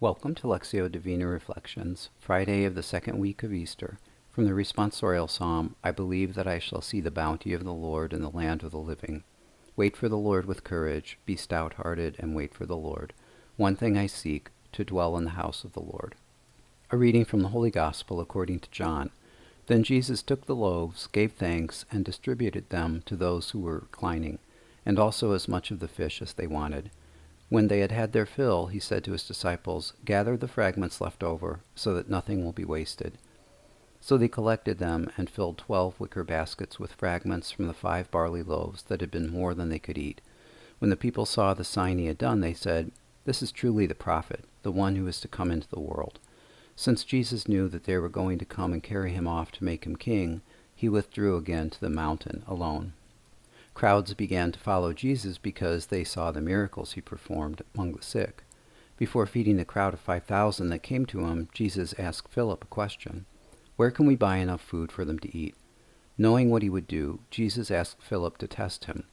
Welcome to Lectio Divina Reflections, Friday of the second week of Easter. From the responsorial psalm, I believe that I shall see the bounty of the Lord in the land of the living. Wait for the Lord with courage, be stout-hearted, and wait for the Lord. One thing I seek, to dwell in the house of the Lord. A reading from the Holy Gospel according to John. Then Jesus took the loaves, gave thanks, and distributed them to those who were reclining, and also as much of the fish as they wanted. When they had had their fill, he said to his disciples, "Gather the fragments left over, so that nothing will be wasted." So they collected them and filled 12 wicker baskets with fragments from the 5 barley loaves that had been more than they could eat. When the people saw the sign he had done, they said, "This is truly the prophet, the one who is to come into the world." Since Jesus knew that they were going to come and carry him off to make him king, he withdrew again to the mountain alone. Crowds began to follow Jesus because they saw the miracles he performed among the sick. Before feeding the crowd of 5,000 that came to him, Jesus asked Philip a question. "Where can we buy enough food for them to eat?" Knowing what he would do, Jesus asked Philip to test him.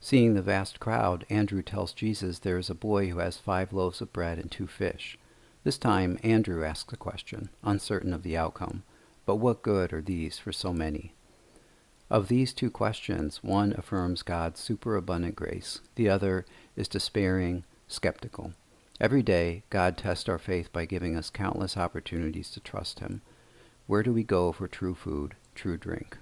Seeing the vast crowd, Andrew tells Jesus there is a boy who has 5 loaves of bread and 2 fish. This time, Andrew asks a question, uncertain of the outcome. But what good are these for so many? Of these 2 questions, one affirms God's superabundant grace. The other is despairing, skeptical. Every day, God tests our faith by giving us countless opportunities to trust him. Where do we go for true food, true drink?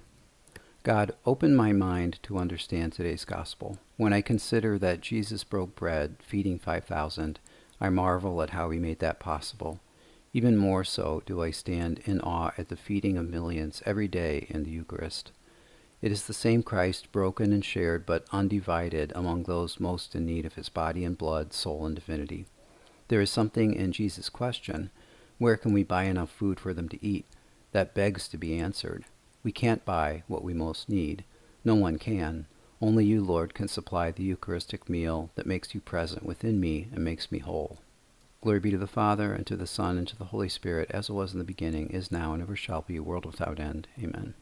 God, open my mind to understand today's gospel. When I consider that Jesus broke bread, feeding 5,000, I marvel at how he made that possible. Even more so do I stand in awe at the feeding of millions every day in the Eucharist. It is the same Christ broken and shared but undivided among those most in need of his body and blood, soul and divinity. There is something in Jesus' question, where can we buy enough food for them to eat, that begs to be answered. We can't buy what we most need. No one can. Only you, Lord, can supply the Eucharistic meal that makes you present within me and makes me whole. Glory be to the Father, and to the Son, and to the Holy Spirit, as it was in the beginning, is now, and ever shall be, world without end. Amen.